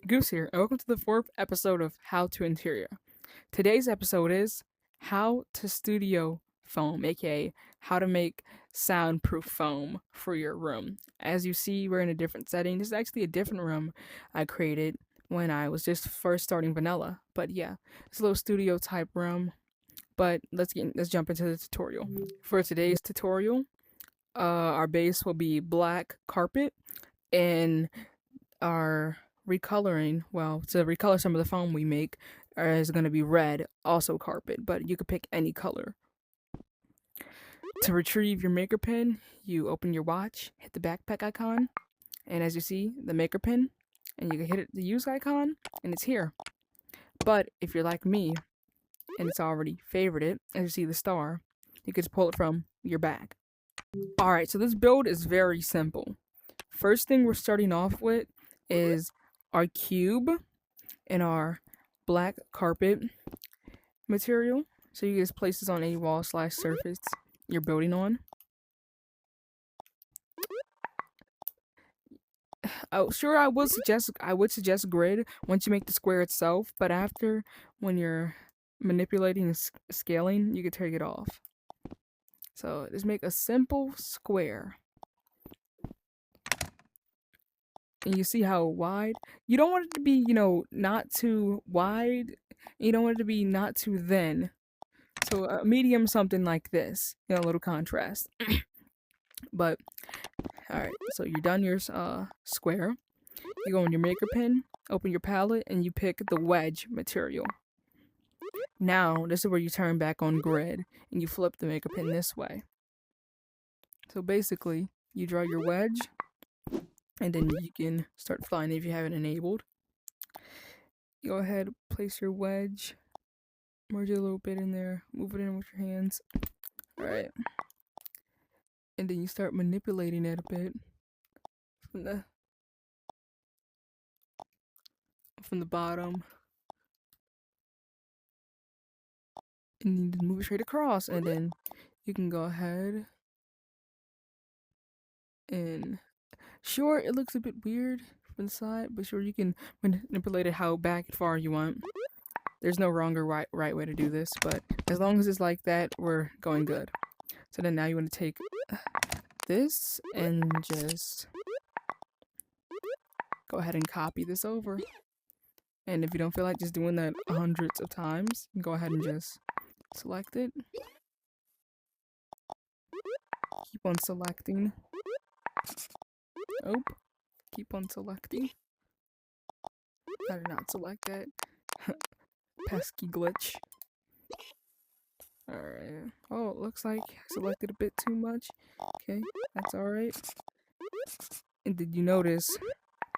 Goose here, and welcome to the fourth episode of How to Interior. Today's episode is How to Studio Foam, aka how to make soundproof foam for your room. As you see, we're in a different setting. This is actually a different room I created when I was just first starting vanilla. But yeah, it's a little studio type room. But let's jump into the tutorial. For today's tutorial, our base will be black carpet and our recoloring, well, to recolor some of the foam we make, is going to be red, also carpet, but you could pick any color. To retrieve your maker pen, you open your watch, hit the backpack icon, and as you see, the maker pen, and you can hit the use icon, and it's here. But if you're like me, and it's already favorited, as you see the star, you can just pull it from your bag. Alright, so this build is very simple. First thing we're starting off with is our cube and our black carpet material. So you just place this on any wall slash surface you're building on. Oh, sure, I would suggest grid once you make the square itself, but after, when you're manipulating and scaling, you can take it off. So just make a simple square. And you see how wide? You don't want it to be, not too wide. You don't want it to be not too thin. So a medium something like this, a little contrast. But, alright, so you're done your square. You go in your maker pen, open your palette, and you pick the wedge material. Now, this is where you turn back on grid, and you flip the maker pen this way. So basically, you draw your wedge, and then you can start flying if you have it enabled. Go ahead, place your wedge, merge it a little bit in there, move it in with your hands. Alright. And then you start manipulating it a bit from the bottom. And you move it straight across, and then you can go ahead and sure, it looks a bit weird from the side, but sure, you can manipulate it how back and far you want. There's no wrong or right way to do this, but as long as it's like that, we're going good. So then now you want to take this and just go ahead and copy this over. And if you don't feel like just doing that hundreds of times, go ahead and just select it. Keep on selecting. Oh, keep on selecting. I did not select that. Pesky glitch. Alright. Oh, it looks like I selected a bit too much. Okay, that's alright. And did you notice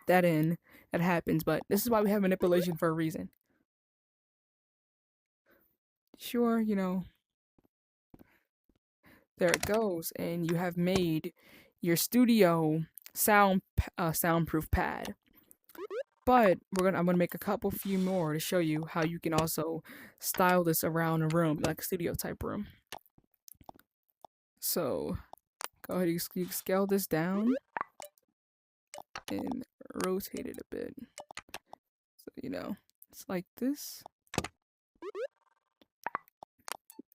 that that happens, but this is why we have manipulation for a reason. Sure, there it goes, and you have made your studio soundproof pad. But I'm gonna make a few more to show you how you can also style this around a room, like a studio type room. So go ahead, you scale this down and rotate it a bit. So it's like this.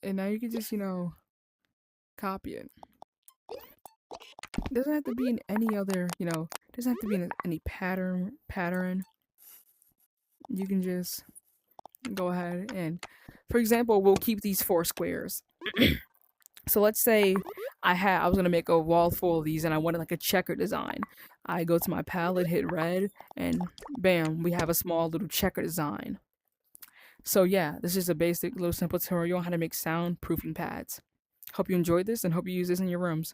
And now you can just copy it. It doesn't have to be in any other, it doesn't have to be in any pattern. You can just go ahead and, for example, we'll keep these 4 squares. So let's say I was gonna make a wall full of these and I wanted like a checker design. I go to my palette, hit red, and bam, we have a small little checker design. So yeah, this is a basic little simple tutorial on how to make soundproofing pads. Hope you enjoyed this and hope you use this in your rooms.